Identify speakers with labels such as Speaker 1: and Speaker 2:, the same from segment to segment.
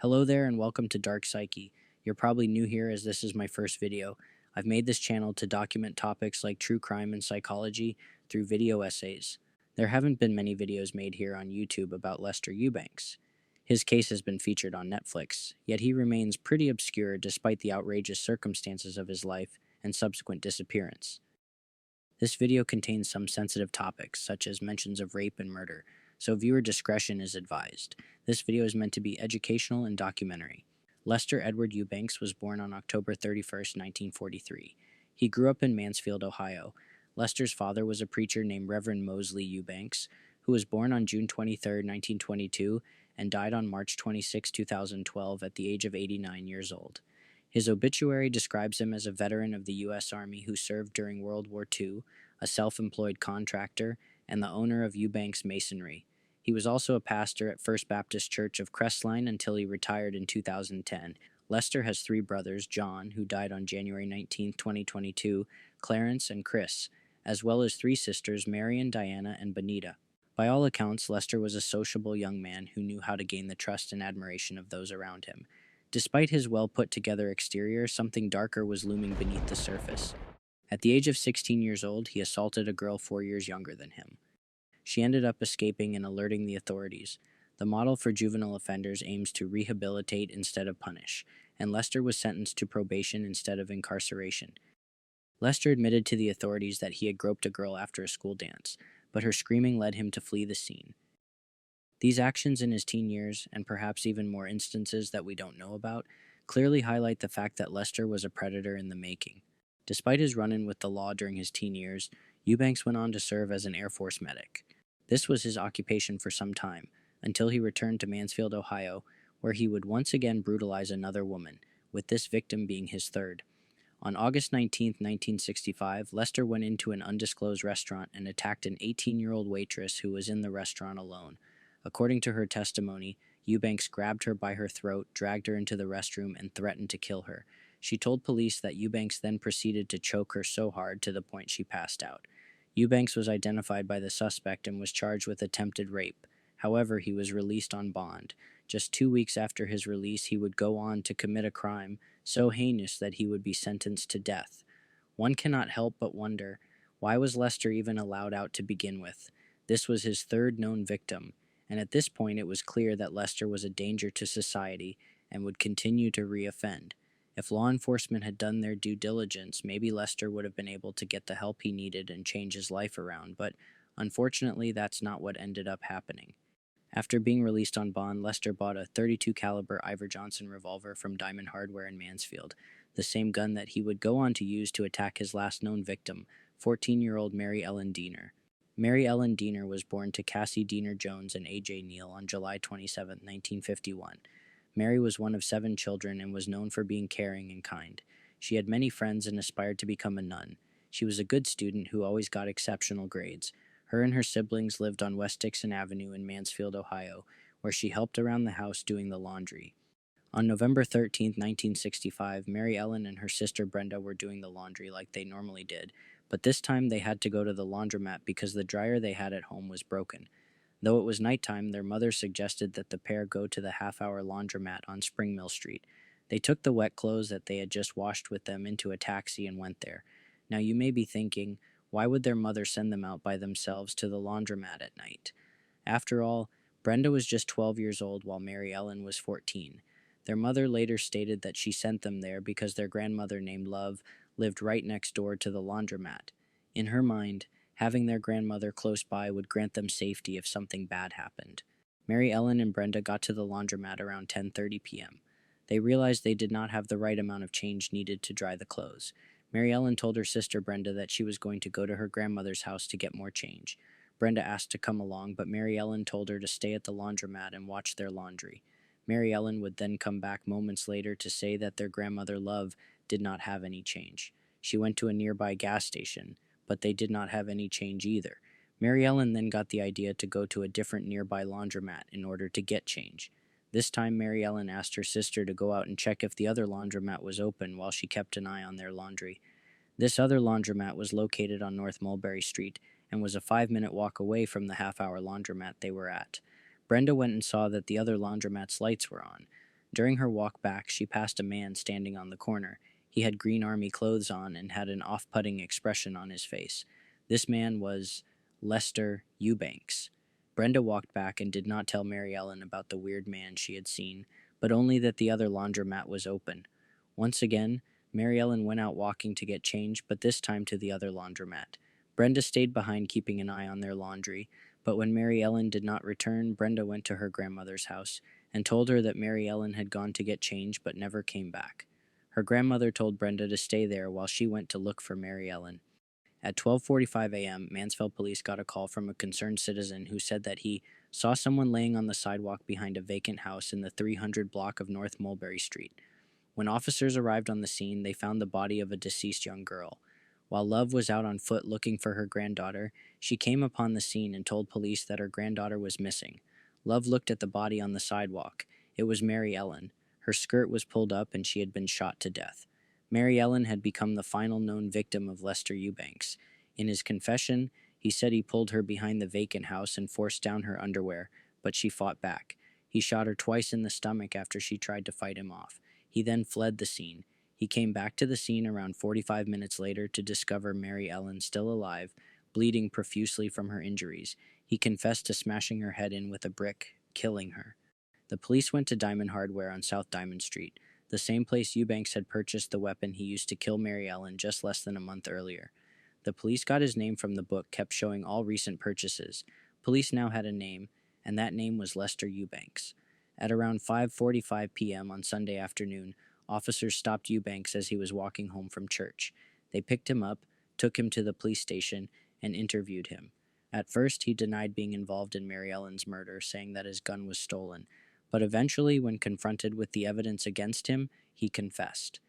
Speaker 1: Hello there and welcome to Dark Psyche. You're probably new here as this is my first video. I've made this channel to document topics like true crime and psychology through video essays. There haven't been many videos made here on YouTube about Lester Eubanks. His case has been featured on Netflix, yet he remains pretty obscure despite the outrageous circumstances of his life and subsequent disappearance. This video contains some sensitive topics, such as mentions of rape and murder, so viewer discretion is advised. This video is meant to be educational and documentary. Lester Edward Eubanks was born on October 31st, 1943. He grew up in Mansfield, Ohio. Lester's father was a preacher named Reverend Mosley Eubanks, who was born on June 23, 1922, and died on March 26, 2012, at the age of 89 years old. His obituary describes him as a veteran of the U.S. Army who served during World War II, a self-employed contractor, and the owner of Eubanks Masonry. He was also a pastor at First Baptist Church of Crestline until he retired in 2010. Lester has three brothers, John, who died on January 19, 2022, Clarence, and Chris, as well as three sisters, Marion, Diana, and Benita. By all accounts, Lester was a sociable young man who knew how to gain the trust and admiration of those around him. Despite his well-put-together exterior, something darker was looming beneath the surface. At the age of 16 years old, he assaulted a girl 4 years younger than him. She ended up escaping and alerting the authorities. The model for juvenile offenders aims to rehabilitate instead of punish, and Lester was sentenced to probation instead of incarceration. Lester admitted to the authorities that he had groped a girl after a school dance, but her screaming led him to flee the scene. These actions in his teen years, and perhaps even more instances that we don't know about, clearly highlight the fact that Lester was a predator in the making. Despite his run-in with the law during his teen years, Eubanks went on to serve as an Air Force medic. This was his occupation for some time, until he returned to Mansfield, Ohio, where he would once again brutalize another woman, with this victim being his third. On August 19, 1965, Lester went into an undisclosed restaurant and attacked an 18-year-old waitress who was in the restaurant alone. According to her testimony, Eubanks grabbed her by her throat, dragged her into the restroom, and threatened to kill her. She told police that Eubanks then proceeded to choke her so hard to the point she passed out. Eubanks was identified by the suspect and was charged with attempted rape. However, he was released on bond. Just 2 weeks after his release, he would go on to commit a crime so heinous that he would be sentenced to death. One cannot help but wonder, why was Lester even allowed out to begin with? This was his third known victim, and at this point it was clear that Lester was a danger to society and would continue to reoffend. If law enforcement had done their due diligence, maybe Lester would have been able to get the help he needed and change his life around, but unfortunately that's not what ended up happening. After being released on bond, Lester bought a .32 caliber Iver Johnson revolver from Diamond Hardware in Mansfield, the same gun that he would go on to use to attack his last known victim, 14-year-old Mary Ellen Diener. Mary Ellen Diener was born to Cassie Diener Jones and A.J. Neal on July 27, 1951. Mary was one of 7 children and was known for being caring and kind. She had many friends and aspired to become a nun. She was a good student who always got exceptional grades. Her and her siblings lived on West Dixon Avenue in Mansfield, Ohio, where she helped around the house doing the laundry. On November 13, 1965, Mary Ellen and her sister Brenda were doing the laundry like they normally did, but this time they had to go to the laundromat because the dryer they had at home was broken. Though it was nighttime, their mother suggested that the pair go to the half-hour laundromat on Spring Mill Street. They took the wet clothes that they had just washed with them into a taxi and went there. Now you may be thinking, why would their mother send them out by themselves to the laundromat at night? After all, Brenda was just 12 years old while Mary Ellen was 14. Their mother later stated that she sent them there because their grandmother named Love lived right next door to the laundromat. In her mind, having their grandmother close by would grant them safety if something bad happened. Mary Ellen and Brenda got to the laundromat around 10:30 p.m. They realized they did not have the right amount of change needed to dry the clothes. Mary Ellen told her sister Brenda that she was going to go to her grandmother's house to get more change. Brenda asked to come along, but Mary Ellen told her to stay at the laundromat and watch their laundry. Mary Ellen would then come back moments later to say that their grandmother Love did not have any change. She went to a nearby gas station, but they did not have any change either. Mary Ellen then got the idea to go to a different nearby laundromat in order to get change. This time Mary Ellen asked her sister to go out and check if the other laundromat was open while she kept an eye on their laundry. This other laundromat was located on North Mulberry Street and was a 5-minute walk away from the half-hour laundromat they were at. Brenda went and saw that the other laundromat's lights were on. During her walk back, she passed a man standing on the corner. He had Green Army clothes on and had an off-putting expression on his face. This man was Lester Eubanks. Brenda walked back and did not tell Mary Ellen about the weird man she had seen, but only that the other laundromat was open. Once again, Mary Ellen went out walking to get change, but this time to the other laundromat. Brenda stayed behind keeping an eye on their laundry, but when Mary Ellen did not return, Brenda went to her grandmother's house and told her that Mary Ellen had gone to get change but never came back. Her grandmother told Brenda to stay there while she went to look for Mary Ellen. At 12:45 a.m., Mansfield police got a call from a concerned citizen who said that he saw someone laying on the sidewalk behind a vacant house in the 300 block of North Mulberry Street. When officers arrived on the scene, they found the body of a deceased young girl. While Love was out on foot looking for her granddaughter, she came upon the scene and told police that her granddaughter was missing. Love looked at the body on the sidewalk. It was Mary Ellen. Her skirt was pulled up and she had been shot to death. Mary Ellen had become the final known victim of Lester Eubanks. In his confession, he said he pulled her behind the vacant house and forced down her underwear, but she fought back. He shot her twice in the stomach after she tried to fight him off. He then fled the scene. He came back to the scene around 45 minutes later to discover Mary Ellen still alive, bleeding profusely from her injuries. He confessed to smashing her head in with a brick, killing her. The police went to Diamond Hardware on South Diamond Street, the same place Eubanks had purchased the weapon he used to kill Mary Ellen just less than a month earlier. The police got his name from the book kept showing all recent purchases. Police now had a name, and that name was Lester Eubanks. At around 5:45 p.m. on Sunday afternoon, officers stopped Eubanks as he was walking home from church. They picked him up, took him to the police station, and interviewed him. At first, he denied being involved in Mary Ellen's murder, saying that his gun was stolen. But eventually, when confronted with the evidence against him, he confessed.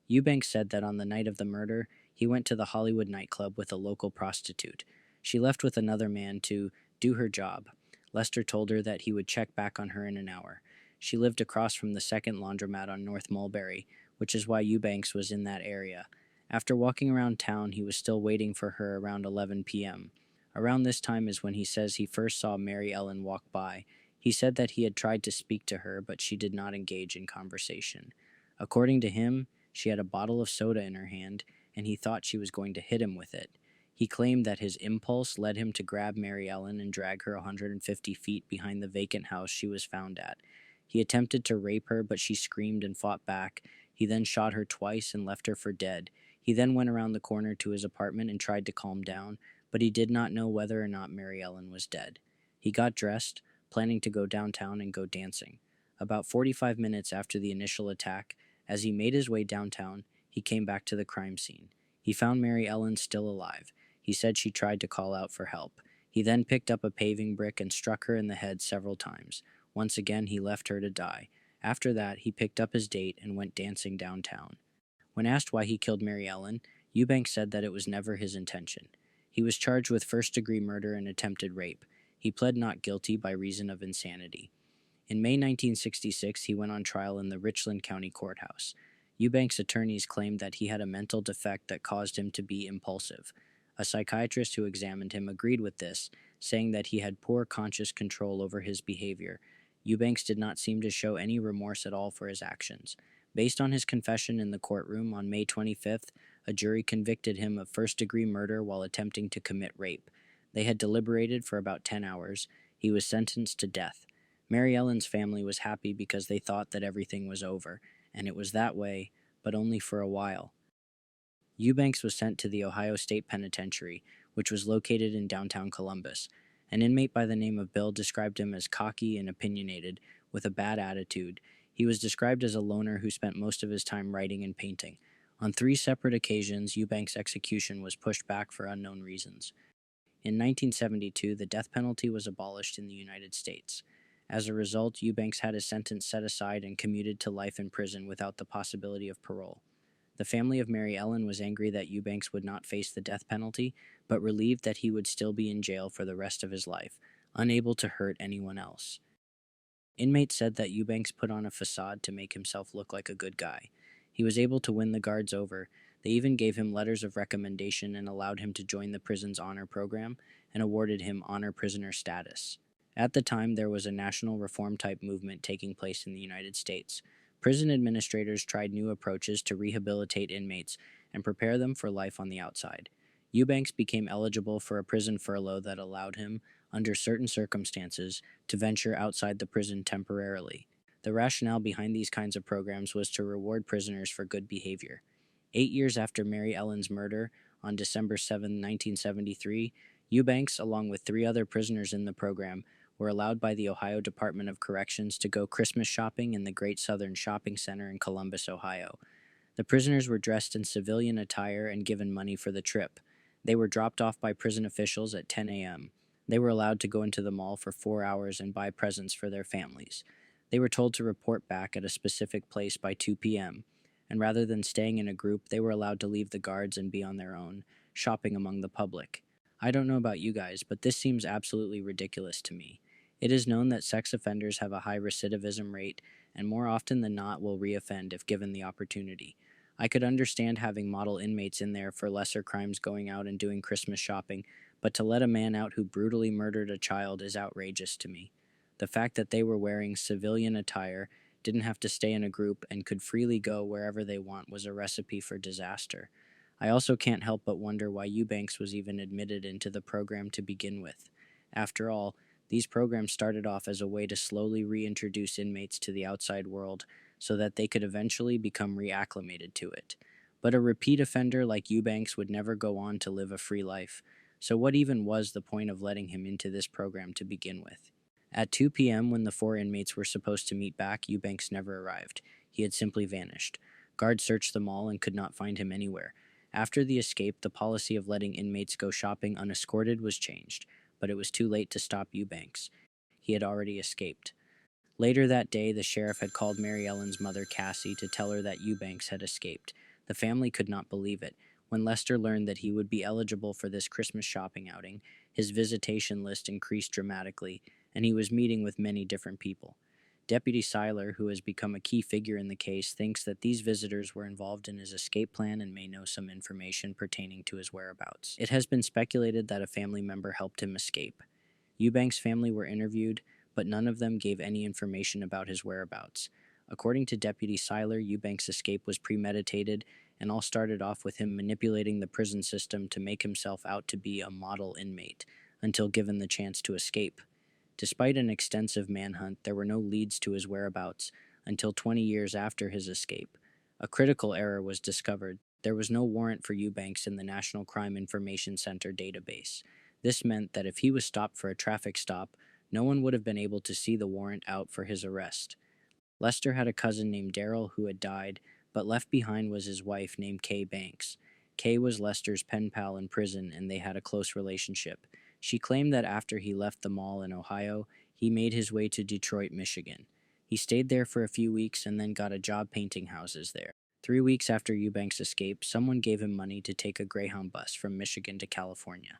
Speaker 1: Eubanks said that on the night of the murder, he went to the Hollywood nightclub with a local prostitute. She left with another man to do her job. Lester told her that he would check back on her in an hour. She lived across from the second laundromat on North Mulberry, which is why Eubanks was in that area. After walking around town, he was still waiting for her around 11 p.m. Around this time is when he says he first saw Mary Ellen walk by. He said that he had tried to speak to her, but she did not engage in conversation. According to him, she had a bottle of soda in her hand, and he thought she was going to hit him with it. He claimed that his impulse led him to grab Mary Ellen and drag her 150 feet behind the vacant house she was found at. He attempted to rape her, but she screamed and fought back. He then shot her twice and left her for dead. He then went around the corner to his apartment and tried to calm down, but he did not know whether or not Mary Ellen was dead. He got dressed, planning to go downtown and go dancing. About 45 minutes after the initial attack, as he made his way downtown, he came back to the crime scene. He found Mary Ellen still alive. He said she tried to call out for help. He then picked up a paving brick and struck her in the head several times. Once again, he left her to die. After that, he picked up his date and went dancing downtown. When asked why he killed Mary Ellen, Eubanks said that it was never his intention. He was charged with first-degree murder and attempted rape. He pled not guilty by reason of insanity. In May 1966, he went on trial in the Richland County Courthouse. Eubanks' attorneys claimed that he had a mental defect that caused him to be impulsive. A psychiatrist who examined him agreed with this, saying that he had poor conscious control over his behavior. Eubanks did not seem to show any remorse at all for his actions. Based on his confession in the courtroom on May 25th, a jury convicted him of first-degree murder while attempting to commit rape. They had deliberated for about 10 hours. He was sentenced to death. Mary Ellen's family was happy because they thought that everything was over, and it was that way, but only for a while. Eubanks was sent to the Ohio State Penitentiary, which was located in downtown Columbus. An inmate by the name of Bill described him as cocky and opinionated, with a bad attitude. He was described as a loner who spent most of his time writing and painting. On 3 separate occasions, Eubanks' execution was pushed back for unknown reasons. In 1972, the death penalty was abolished in the United States. As a result, Eubanks had his sentence set aside and commuted to life in prison without the possibility of parole. The family of Mary Ellen was angry that Eubanks would not face the death penalty, but relieved that he would still be in jail for the rest of his life, unable to hurt anyone else. Inmates said that Eubanks put on a facade to make himself look like a good guy. He was able to win the guards over. They even gave him letters of recommendation and allowed him to join the prison's honor program and awarded him honor prisoner status. At the time, there was a national reform-type movement taking place in the United States. Prison administrators tried new approaches to rehabilitate inmates and prepare them for life on the outside. Eubanks became eligible for a prison furlough that allowed him, under certain circumstances, to venture outside the prison temporarily. The rationale behind these kinds of programs was to reward prisoners for good behavior. 8 years after Mary Ellen's murder, on December 7, 1973, Eubanks, along with 3 other prisoners in the program, were allowed by the Ohio Department of Corrections to go Christmas shopping in the Great Southern Shopping Center in Columbus, Ohio. The prisoners were dressed in civilian attire and given money for the trip. They were dropped off by prison officials at 10 a.m. They were allowed to go into the mall for 4 hours and buy presents for their families. They were told to report back at a specific place by 2 p.m., and rather than staying in a group, they were allowed to leave the guards and be on their own, shopping among the public. I don't know about you guys, but this seems absolutely ridiculous to me. It is known that sex offenders have a high recidivism rate and more often than not will reoffend if given the opportunity. I could understand having model inmates in there for lesser crimes going out and doing Christmas shopping, but to let a man out who brutally murdered a child is outrageous to me. The fact that they were wearing civilian attire, didn't have to stay in a group, and could freely go wherever they want was a recipe for disaster. I also can't help but wonder why Eubanks was even admitted into the program to begin with. After all, these programs started off as a way to slowly reintroduce inmates to the outside world so that they could eventually become reacclimated to it. But a repeat offender like Eubanks would never go on to live a free life, so what even was the point of letting him into this program to begin with? At 2 p.m., when the 4 inmates were supposed to meet back, Eubanks never arrived. He had simply vanished. Guards searched the mall and could not find him anywhere. After the escape, the policy of letting inmates go shopping unescorted was changed, but it was too late to stop Eubanks. He had already escaped. Later that day, the sheriff had called Mary Ellen's mother, Cassie, to tell her that Eubanks had escaped. The family could not believe it. When Lester learned that he would be eligible for this Christmas shopping outing, his visitation list increased dramatically, and he was meeting with many different people. Deputy Seiler, who has become a key figure in the case, thinks that these visitors were involved in his escape plan and may know some information pertaining to his whereabouts. It has been speculated that a family member helped him escape. Eubanks' family were interviewed, but none of them gave any information about his whereabouts. According to Deputy Seiler, Eubanks' escape was premeditated, and all started off with him manipulating the prison system to make himself out to be a model inmate, until given the chance to escape. Despite an extensive manhunt, there were no leads to his whereabouts until 20 years after his escape. A critical error was discovered. There was no warrant for Eubanks in the National Crime Information Center database. This meant that if he was stopped for a traffic stop, no one would have been able to see the warrant out for his arrest. Lester had a cousin named Daryl who had died, but left behind was his wife named Kay Banks. Kay was Lester's pen pal in prison, and they had a close relationship. She claimed that after he left the mall in Ohio, he made his way to Detroit, Michigan. He stayed there for a few weeks and then got a job painting houses there. 3 weeks after Eubanks' escape, someone gave him money to take a Greyhound bus from Michigan to California.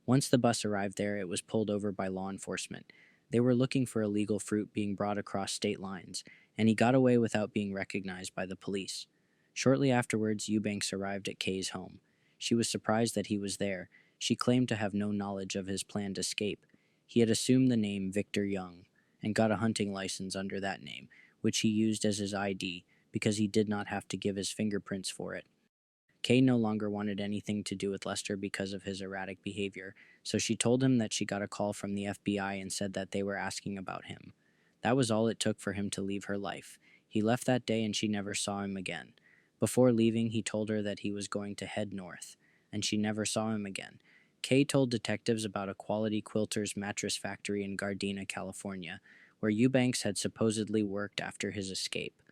Speaker 1: Once the bus arrived there, it was pulled over by law enforcement. They were looking for illegal fruit being brought across state lines, and he got away without being recognized by the police. Shortly afterwards, Eubanks arrived at Kay's home. She was surprised that he was there. She claimed to have no knowledge of his planned escape. He had assumed the name Victor Young and got a hunting license under that name, which he used as his ID because he did not have to give his fingerprints for it. Kay no longer wanted anything to do with Lester because of his erratic behavior, so she told him that she got a call from the FBI and said that they were asking about him. That was all it took for him to leave her life. He left that day and she never saw him again. Before leaving, he told her that he was going to head north, and she never saw him again. Kay told detectives about a Quality Quilters mattress factory in Gardena, California, where Eubanks had supposedly worked after his escape.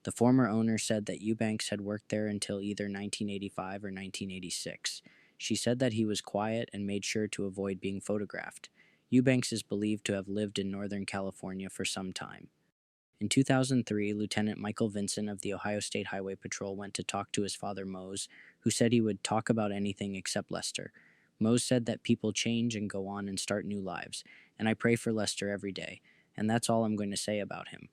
Speaker 1: The former owner said that Eubanks had worked there until either 1985 or 1986. She said that he was quiet and made sure to avoid being photographed. Eubanks is believed to have lived in Northern California for some time. In 2003, Lieutenant Michael Vinson of the Ohio State Highway Patrol went to talk to his father Mose, who said he would talk about anything except Lester. Mose said that people change and go on and start new lives, and I pray for Lester every day, and that's all I'm going to say about him.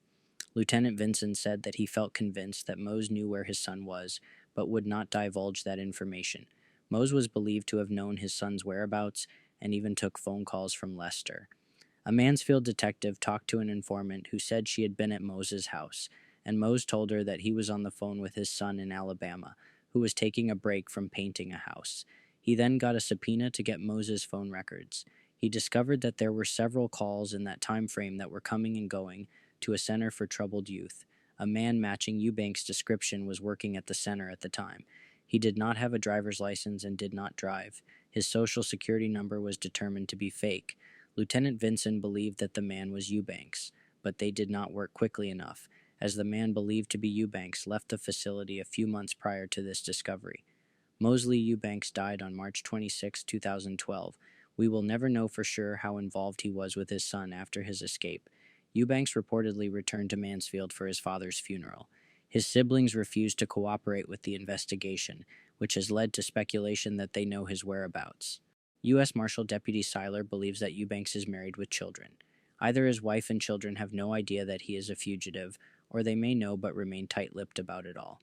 Speaker 1: Lieutenant Vinson said that he felt convinced that Mose knew where his son was, but would not divulge that information. Mose was believed to have known his son's whereabouts and even took phone calls from Lester. A Mansfield detective talked to an informant who said she had been at Mose's house, and Mose told her that he was on the phone with his son in Alabama, who was taking a break from painting a house. He then got a subpoena to get Mose's phone records. He discovered that there were several calls in that time frame that were coming and going to a center for troubled youth. A man matching Eubanks' description was working at the center at the time. He did not have a driver's license and did not drive. His social security number was determined to be fake. Lieutenant Vinson believed that the man was Eubanks, but they did not work quickly enough, as the man believed to be Eubanks left the facility a few months prior to this discovery. Mosley Eubanks died on March 26, 2012. We will never know for sure how involved he was with his son after his escape. Eubanks reportedly returned to Mansfield for his father's funeral. His siblings refused to cooperate with the investigation, which has led to speculation that they know his whereabouts. U.S. Marshal Deputy Seiler believes that Eubanks is married with children. Either his wife and children have no idea that he is a fugitive, or they may know but remain tight-lipped about it all.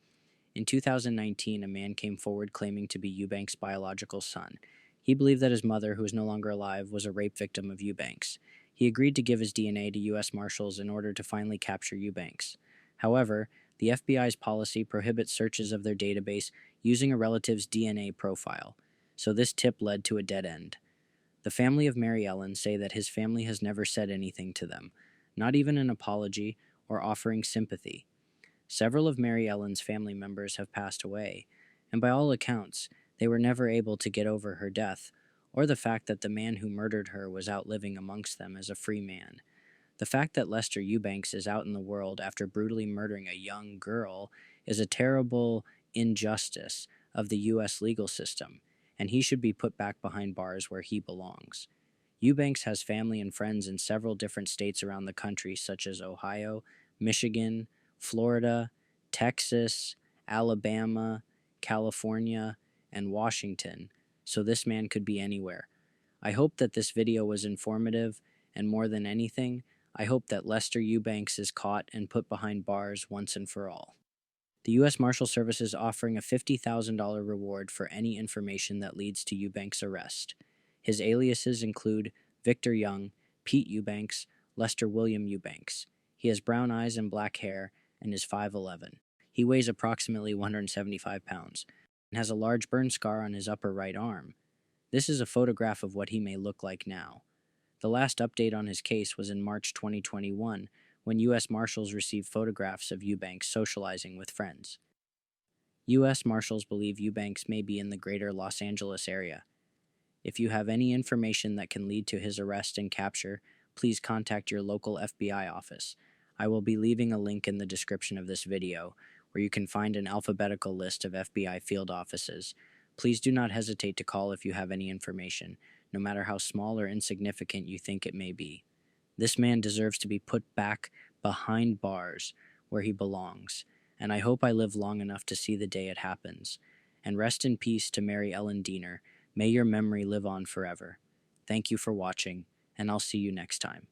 Speaker 1: In 2019, a man came forward claiming to be Eubanks' biological son. He believed that his mother, who is no longer alive, was a rape victim of Eubanks. He agreed to give his DNA to U.S. Marshals in order to finally capture Eubanks. However, the FBI's policy prohibits searches of their database using a relative's DNA profile, so this tip led to a dead end. The family of Mary Ellen say that his family has never said anything to them, not even an apology or offering sympathy. Several of Mary Ellen's family members have passed away, and by all accounts, they were never able to get over her death, or the fact that the man who murdered her was out living amongst them as a free man. The fact that Lester Eubanks is out in the world after brutally murdering a young girl is a terrible injustice of the U.S. legal system, and he should be put back behind bars where he belongs. Eubanks has family and friends in several different states around the country, such as Ohio, Michigan, Florida, Texas, Alabama, California, and Washington, so this man could be anywhere. I hope that this video was informative, and more than anything, I hope that Lester Eubanks is caught and put behind bars once and for all. The U.S. Marshal Service is offering a $50,000 reward for any information that leads to Eubanks' arrest. His aliases include Victor Young, Pete Eubanks, Lester William Eubanks. He has brown eyes and black hair and is 5'11". He weighs approximately 175 pounds and has a large burn scar on his upper right arm. This is a photograph of what he may look like now. The last update on his case was in March 2021, when U.S. Marshals received photographs of Eubanks socializing with friends. U.S. Marshals believe Eubanks may be in the greater Los Angeles area. If you have any information that can lead to his arrest and capture, please contact your local FBI office. I will be leaving a link in the description of this video, where you can find an alphabetical list of FBI field offices. Please do not hesitate to call if you have any information, no matter how small or insignificant you think it may be. This man deserves to be put back behind bars where he belongs, and I hope I live long enough to see the day it happens. And rest in peace to Mary Ellen Diener. May your memory live on forever. Thank you for watching, and I'll see you next time.